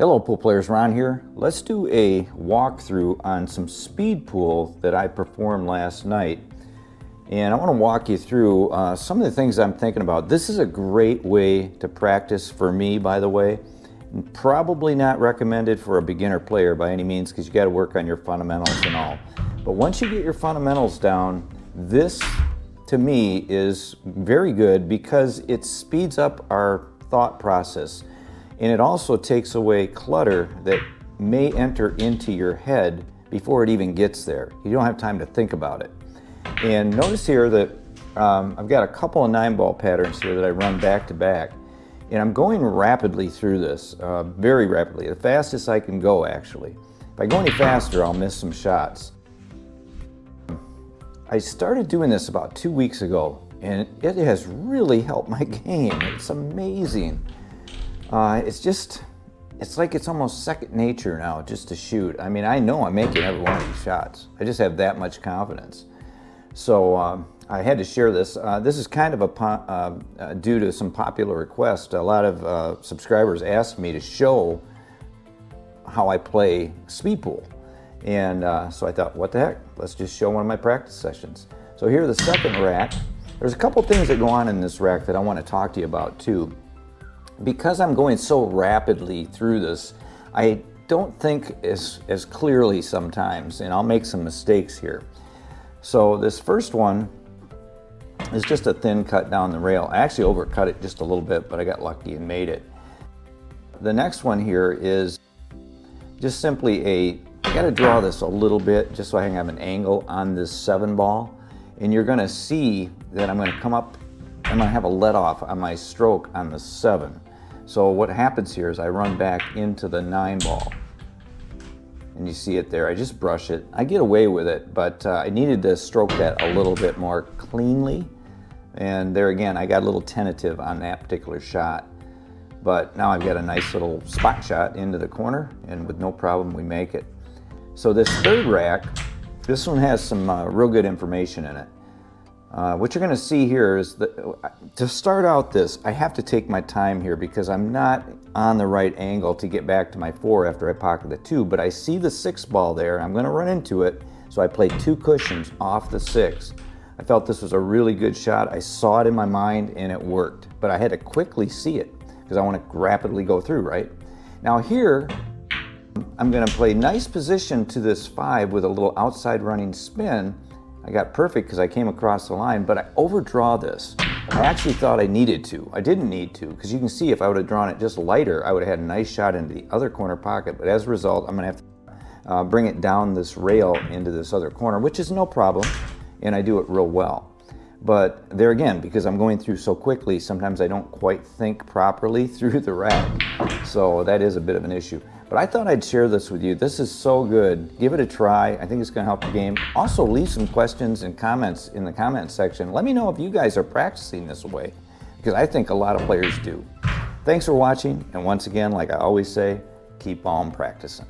Hello pool players, Ron here. Let's do a walkthrough on some speed pool that I performed last night. And I want to walk you through some of the things I'm thinking about. This is a great way to practice for me, by the way. Probably not recommended for a beginner player by any means because you got to work on your fundamentals and all. But once you get your fundamentals down, this to me is very good because it speeds up our thought process. And it also takes away clutter that may enter into your head before it even gets there. You don't have time to think about it. And notice here that I've got a couple of 9-ball patterns here that I run back to back. And I'm going rapidly through this, very rapidly, the fastest I can go actually. If I go any faster, I'll miss some shots. I started doing this about 2 weeks ago, and it has really helped my game. It's amazing. It's like it's almost second nature now just to shoot. I mean, I know I'm making every one of these shots. I just have that much confidence. So I had to share this. This is kind of due to some popular request. A lot of subscribers asked me to show how I play speed pool. And so I thought, what the heck? Let's just show one of my practice sessions. So here's the second rack. There's a couple things that go on in this rack that I want to talk to you about too. Because I'm going so rapidly through this, I don't think as clearly sometimes, and I'll make some mistakes here. So this first one is just a thin cut down the rail. I actually overcut it just a little bit, but I got lucky and made it. The next one here is just simply I gotta draw this a little bit just so I can have an angle on this 7-ball. And you're gonna see that I'm gonna come up, I'm gonna have a let off on my stroke on the 7. So what happens here is I run back into the 9-ball. And you see it there, I just brush it. I get away with it, but I needed to stroke that a little bit more cleanly. And there again, I got a little tentative on that particular shot. But now I've got a nice little spot shot into the corner, and with no problem we make it. So this third rack, this one has some real good information in it. What you're going to see here is that to start out this, I have to take my time here because I'm not on the right angle to get back to my 4 after I pocket the 2, but I see the 6-ball there. I'm going to run into it, so I played 2 cushions off the 6. I felt this was a really good shot. I saw it in my mind and it worked, but I had to quickly see it because I want to rapidly go through, right? Now here, I'm going to play nice position to this 5 with a little outside running spin. I got perfect because I came across the line, but I overdraw this. I actually thought I needed to. I didn't need to, because you can see if I would have drawn it just lighter, I would have had a nice shot into the other corner pocket, but as a result, I'm going to have to bring it down this rail into this other corner, which is no problem, and I do it real well. But there again, because I'm going through so quickly, sometimes I don't quite think properly through the rack, so that is a bit of an issue. But I thought I'd share this with you. This is so good. Give it a try. I think it's going to help the game. Also, leave some questions and comments in the comments section. Let me know if you guys are practicing this way, because I think a lot of players do. Thanks for watching, and once again, like I always say, keep on practicing.